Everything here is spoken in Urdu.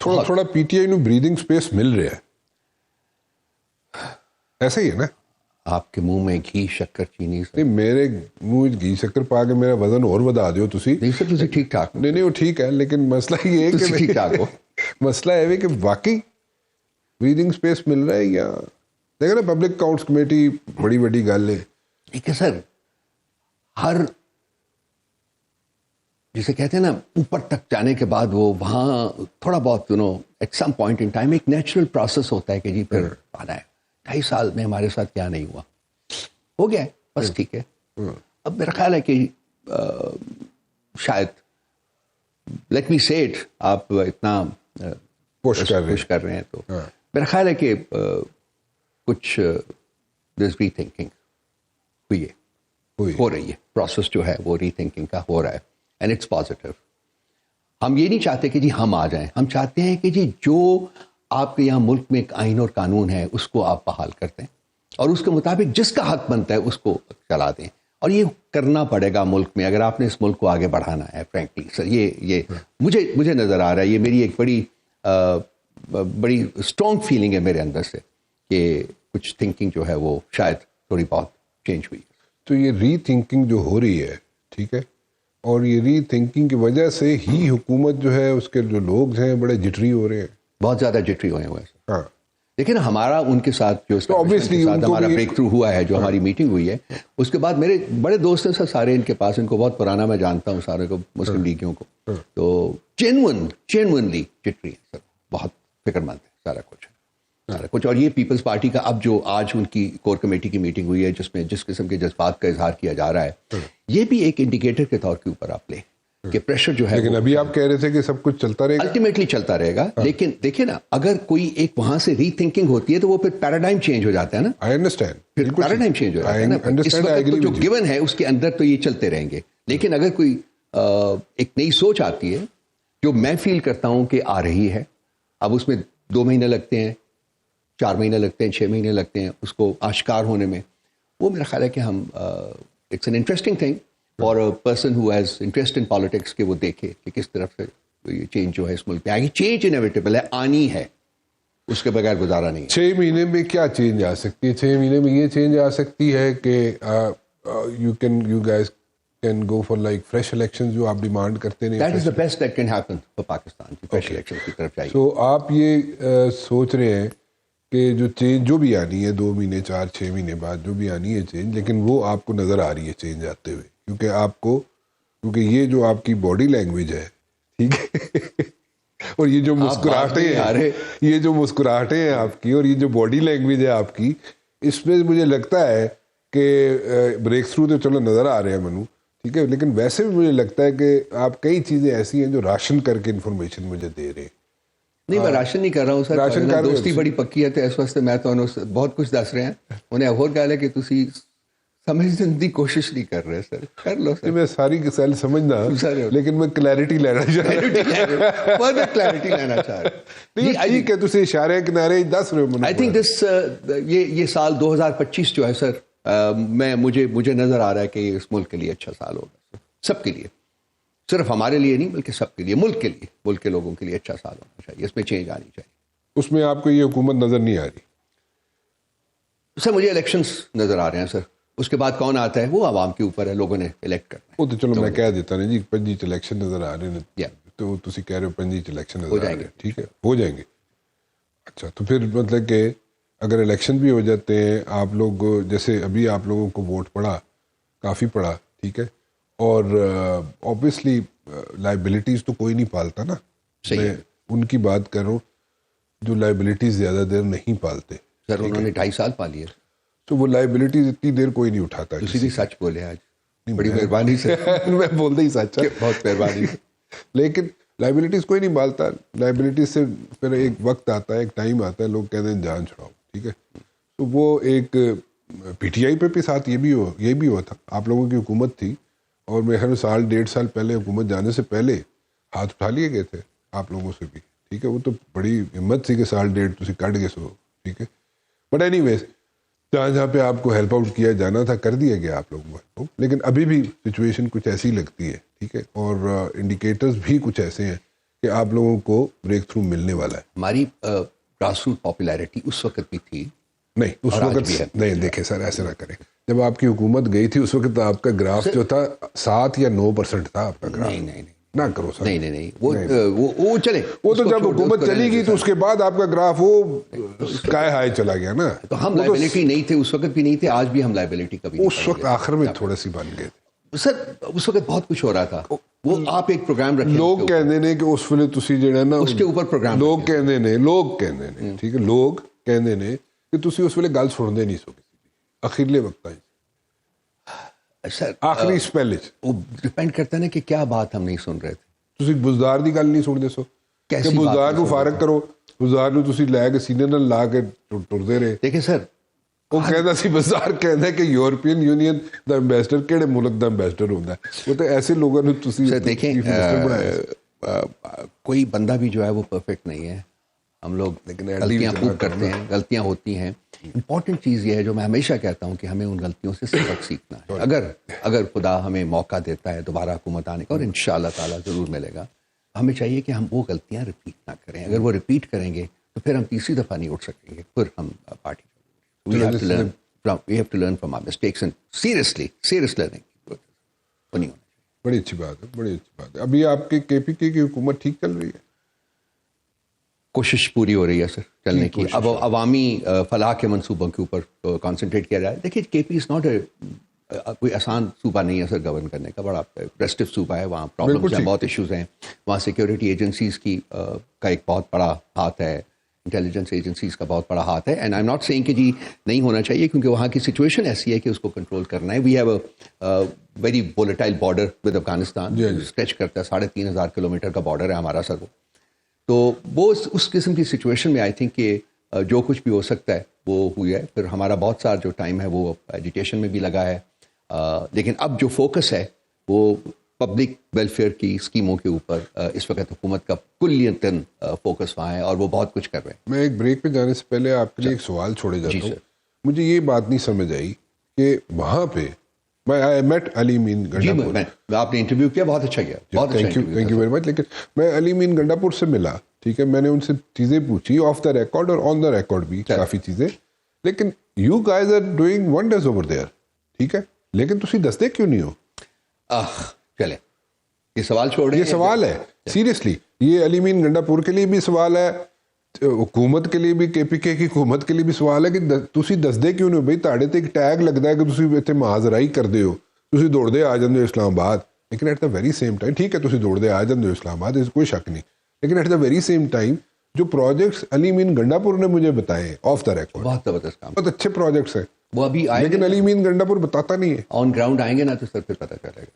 تھوڑا تھوڑا P T I no breathing space مل رہا ہے, ایسا ہی ہے نا. آپ کے منہ میں گھی شکر چینی نہیں, میرے منہ گھی شکر پا کے میرا وزن اور بدا دیو تسی. نہیں سر, تسی ٹھیک ٹھاک. نہیں وہ ٹھیک ہے, لیکن مسئلہ یہ ہے کہ ٹھیک ٹھاک ہو. مسئلہ ہے کہ واقعی بریدنگ سپیس مل رہا ہے یا دیکھیں نا پبلک اکاؤنٹس کمیٹی بڑی بڑی گل ہے. ٹھیک ہے سر, ہر جسے کہتے ہیں نا اوپر تک جانے کے بعد وہ وہاں تھوڑا بہت at some point in time ایک نیچرل پروسیس ہوتا ہے کہ جی پھر آنا ہے. 2.5 سال میں ہمارے ساتھ کیا نہیں ہوا, ہو گیا بس ٹھیک ہے. اب میرا خیال ہے کہ شاید لیٹ می سے اٹ, آپ اتنا پوش کر رہے ہیں تو میرا خیال ہے کہ کچھ ری تھنکنگ ہو رہی ہے. پروسیس جو ہے وہ ری تھنکنگ کا ہو رہا ہے اینڈ اٹس پازیٹیو. ہم یہ نہیں چاہتے کہ جی ہم آ جائیں, ہم چاہتے ہیں کہ جی جو آپ کے یہاں ملک میں ایک آئین اور قانون ہے اس کو آپ بحال کر دیں اور اس کے مطابق جس کا حق بنتا ہے اس کو چلا دیں. اور یہ کرنا پڑے گا ملک میں اگر آپ نے اس ملک کو آگے بڑھانا ہے. فرینکلی سر یہ مجھے نظر آ رہا ہے, یہ میری ایک بڑی اسٹرانگ فیلنگ ہے میرے اندر سے کہ کچھ تھنکنگ جو ہے وہ شاید تھوڑی بہت چینج ہوئی. تو یہ ری تھنکنگ جو ہو رہی ہے, ٹھیک ہے, اور یہ ری تھنکنگ کی وجہ سے ہی حکومت جو ہے اس کے جو لوگ ہیں بڑے جٹری ہو رہے ہیں, بہت زیادہ جٹری ہوئے ہیں. ہاں لیکن ہمارا ان کے ساتھ جو ہمارا بریک تھرو ہوا ہے, جو ہماری میٹنگ ہوئی ہے, اس کے بعد میرے بڑے دوست ہیں سر سارے ان کے پاس, ان کو بہت پرانا میں جانتا ہوں سارے کو, مسلم لیگیوں کو, تو جینوئنلی جٹری ہے سر, بہت فکر مند ہے سارا کچھ. اور یہ پیپلز پارٹی کا اب جو آج ان کی کور کمیٹی کی میٹنگ ہوئی ہے جس میں جس قسم کے جذبات کا اظہار کیا جا رہا ہے, یہ بھی ایک انڈیکیٹر کے طور کے اوپر آپ لیں کہ پریشر جو ہے, لیکن ابھی آپ کہہ رہے تھے کہ سب کچھ چلتا رہے گا, الٹیمیٹلی چلتا رہے گا. لیکن دیکھیں نا, اگر کوئی ایک وہاں سے ری تھنکنگ ہوتی ہے تو وہ پھر پیراڈائم چینج ہو جاتا ہے نا. آئی انڈرسٹینڈ, پھر پیراڈائم چینج ہو جاتا ہے نا. اس وقت تو جو گیون ہے اس کے اندر تو یہ چلتے رہیں گے, لیکن اگر کوئی ایک نئی سوچ آتی ہے جو میں فیل کرتا ہوں کہ آ رہی ہے, اب اس میں 2 مہینے لگتے ہیں, 4 مہینے لگتے ہیں, 6 مہینے لگتے ہیں اس کو آشکار ہونے میں, وہ میرا خیال ہے کہ ہم it's an interesting thing for a person who has interest in politics کہ وہ دیکھے کہ کس طرف سے یہ چینج جو ہے اس ملک میں آئے گی. چینج انیویٹیبل ہے, آنی ہے, اس کے بغیر گزارا نہیں. 6 مہینے میں کیا چینج آ سکتی ہے؟ 6 مہینے میں یہ چینج آ سکتی ہے کہ you guys can go for like fresh election جو آپ ڈیمانڈ کرتے ہیں. That is the best that can happen for Pakistan, fresh election کی طرف جائیے. تو آپ یہ سوچ رہے ہیں کہ جو چینج جو بھی آنی ہے 2 مہینے 4-6 مہینے بعد جو بھی آنی ہے چینج, لیکن وہ آپ کو نظر آ رہی ہے چینج آتے ہوئے, کیونکہ یہ جو آپ کی باڈی لینگویج ہے, ٹھیک ہے, اور یہ جو مسکراہٹیں ہیں آپ کی, اور یہ جو باڈی لینگویج ہے آپ کی, اس میں مجھے لگتا ہے کہ بریک تھرو تو چلو نظر آ رہے ہیں منو, ٹھیک ہے, لیکن ویسے بھی مجھے لگتا ہے کہ آپ کئی چیزیں ایسی ہیں جو راشن کر کے انفارمیشن مجھے دے رہے ہیں. نہیں, میں راشن نہیں کر رہا ہوں سر, دوستی بڑی پکی ہے تو اس واسطے میں تو بہت کچھ دس رہے ہیں. انہیں اور گل ہے کہ تسی سمجھنے کی کوشش نہیں کر رہے سر, کر لو سر. میں ساری کی سیل سمجھنا, لیکن میں کلیئرٹی لینا چاہ رہا ہوں. ٹھیک ہے, تسی اشارے کنارے دس رہے ہو. آئی تھنک دس یہ سال 2025 جو ہے سر, مجھے نظر آ رہا ہے کہ اس ملک کے لیے اچھا سال ہوگا, سب کے لیے, صرف ہمارے لیے نہیں بلکہ سب کے لیے, ملک کے لیے, ملک کے لوگوں کے لیے اچھا سال ہونا چاہیے. اس میں چینج آنی چاہیے. اس میں آپ کو یہ حکومت نظر نہیں آ رہی سر؟ مجھے الیکشنز نظر آ رہے ہیں سر, اس کے بعد کون آتا ہے وہ عوام کے اوپر ہے, لوگوں نے الیکٹ کرنا ہے. وہ تو چلو میں کہہ دیتا نا جی 25 الیکشن نظر آ رہے ہیں, تو تسی کہہ رہے ہو 25 الیکشن نظر آ رہے ہیں, ٹھیک ہے, ہو جائیں گے. اچھا, تو پھر مطلب کہ اگر الیکشن بھی ہو جاتے ہیں, آپ لوگ جیسے ابھی آپ لوگوں کو ووٹ پڑا, کافی پڑا, ٹھیک ہے, اور اوبویسلی لائبلٹیز تو کوئی نہیں پالتا نا. میں ان کی بات کر رہا ہوں جو لائبلٹیز زیادہ دیر نہیں پالتے. سر انہوں نے 2.5 سال پالی ہے, تو وہ لائبلٹیز اتنی دیر کوئی نہیں اٹھاتا. کسی بھی سچ بولے آج, بڑی مہربانی سے. میں بولتا ہی سچ ہے, بہت مہربانی. لیکن لائبلٹیز کوئی نہیں پالتا. لائبلٹیز سے پھر ایک وقت آتا ہے, ایک ٹائم آتا ہے, لوگ کہتے ہیں جان چھڑاؤ, ٹھیک ہے. تو وہ ایک پی ٹی آئی پہ بھی ساتھ یہ بھی ہوا تھا. آپ لوگوں کی حکومت تھی, اور میں ہر سال 1.5 سال پہلے حکومت جانے سے پہلے ہاتھ اٹھا لیے گئے تھے آپ لوگوں سے بھی, ٹھیک ہے. وہ تو بڑی ہمت سی کہ 1.5 سال تھی کٹ گئے سو, ٹھیک ہے. بٹ اینی ویز جہاں پہ آپ کو ہیلپ آؤٹ کیا جانا تھا کر دیا گیا آپ لوگوں کو, لیکن ابھی بھی سچویشن کچھ ایسی لگتی ہے, ٹھیک ہے, اور انڈیکیٹرز بھی کچھ ایسے ہیں کہ آپ لوگوں کو بریک تھرو ملنے والا ہے؟ ہماری گراس روٹ پاپولیرٹی اس وقت بھی تھی. نہیں اس وقت نہیں، دیکھیں سر ایسے نہ کریں. جب آپ کی حکومت گئی تھی اس وقت آپ کا گراف جو تھا 7 یا 9% تھا آپ کا گراف. نہیں نہ کرو سر. نہیں وہ چلے. وہ تو جب حکومت چلی گئی تو اس کے بعد آپ کا گراف وہ اسکائی ہائی چلا گیا نا. تو ہم لائبلٹی نہیں تھے اس وقت بھی نہیں تھے، آج بھی ہم لائبلٹی کبھی اس وقت آخر میں تھوڑے سی بن گئے تھے سر. اس وقت بہت کچھ ہو رہا تھا. وہ آپ ایک پروگرام رکھیں. لوگ کہندے نے کہ اس ویلے تسی جڑا نا اس کے اوپر پروگرام لوگ کہندے نے ٹھیک ہے، لوگ کہندے نے کہ تسی اس ویلے گل سنتے نہیں سو کسی دی اخیرلے وقت سر. آخری سپیل وہ ڈپینڈ کرتا ہے نا کہ کیا بات ہم نہیں سن رہے تھے. تسی بزدار دی گل نہیں سنتے سو کہ بزدار نو فارغ کرو، بزدار نو تسی لے کے سینے نال لا کے ٹردے رہے. دیکھیں سر وہ کہندا سی بزدار کہندا ہے کہ یورپین یونین دا ایمبیسڈر کیڑے ملک دا ایمبیسڈر ہوندا ہے. وہ تو ایسے لوگوں نے تسی دیکھیں کوئی بندہ بھی جو ہے وہ پرفیکٹ نہیں ہے. ہم لوگ غلطیاں خوب کرتے ہیں، غلطیاں ہوتی ہیں. امپورٹنٹ چیز یہ ہے جو میں ہمیشہ کہتا ہوں کہ ہمیں ان غلطیوں سے سبق سیکھنا ہے. اگر خدا ہمیں موقع دیتا ہے دوبارہ حکومت آنے کا، اور انشاءاللہ تعالیٰ ضرور ملے گا، ہمیں چاہیے کہ ہم وہ غلطیاں ریپیٹ نہ کریں. اگر وہ ریپیٹ کریں گے تو پھر ہم تیسری دفعہ نہیں اٹھ سکیں گے. پھر ہم party we have to learn from our mistakes and seriously learning. وہ نہیں ہونا. بڑی اچھی بات ہے، بڑی اچھی بات ہے. ابھی آپ کی کے پی کے کی حکومت ٹھیک چل رہی ہے؟ کوشش پوری ہو رہی ہے سر چلنے کی. اب عوامی فلاح کے منصوبوں کے اوپر کانسنٹریٹ کیا جائے. دیکھیے کے پی از ناٹ کوئی آسان صوبہ نہیں ہے سر گورن کرنے کا. بڑا پریسٹیو صوبہ ہے، وہاں پرابلمس ہیں، بہت ایشوز ہیں. وہاں سیکورٹی ایجنسیز کا ایک بہت بڑا ہاتھ ہے، انٹیلیجنس ایجنسیز کا بہت بڑا ہاتھ ہے. And I'm not seeing کہ جی نہیں ہونا چاہیے، کیونکہ وہاں کی سچویشن ایسی ہے کہ اس کو کنٹرول کرنا ہے. We have a very volatile border with Afghanistan, stretch کرتا ہے 3,500 کلومیٹر کا بارڈر ہے ہمارا سر. تو وہ اس قسم کی سچویشن میں آئی تھنک کہ جو کچھ بھی ہو سکتا ہے وہ ہوئی ہے. پھر ہمارا بہت سارا جو ٹائم ہے وہ ایجوکیشن میں بھی لگا ہے. لیکن اب جو فوکس ہے وہ پبلک ویلفیئر کی اسکیموں کے اوپر اس وقت حکومت کا کلیتاً فوکس وہاں ہے، اور وہ بہت کچھ کر رہے ہیں. میں ایک بریک پہ جانے سے پہلے آپ کے لیے ایک سوال چھوڑے جاتا ہوں. مجھے یہ بات نہیں سمجھ آئی کہ وہاں پہ میں میٹ علی امین گنڈا پور. آپ نے انٹرویو کیا، بہت اچھا کیا، تھینک یو ویری مچ. لیکن میں علی امین گنڈا پور سے ملا، ٹھیک ہے، میں نے ان سے چیزیں پوچھی آف دا ریکارڈ اور آن دا ریکارڈ بھی کافی چیزیں. لیکن you guys are doing wonders over there, ٹھیک ہے، لیکن تسی دستے کیوں نہیں ہو؟ چلے یہ سوال چھوڑیں. یہ سوال ہے سیریسلی، یہ علی امین گنڈا پور کے لیے بھی سوال ہے، حکومت کے لیے بھی، کے پی کے کی حکومت کے لیے بھی سوال ہے کہ تسی دسدے کیوں نہیں ہو؟ بھائی تاڑے تے ایک ٹیگ لگتا ہے کہ تسی اتنے محاذرائی کردے ہو، تسی دوڑدے آ جاندے ہو اسلام آباد. لیکن at the very same time, ٹھیک ہے تسی دوڑدے آ جاندے ہو اسلام آباد، اس کوئی شک نہیں، لیکن at the very same time جو پروجیکٹس علی امین گنڈا پور نے مجھے بتائے آف دا ریکارڈ، بہت زبردست کام، بہت اچھے پروجیکٹس ہیں. وہ ابھی آئے، لیکن علی امین گنڈا پور بتاتا نہیں ہے. آن گراؤنڈ آئیں گے نا تو سر پھر پتہ چلے گا.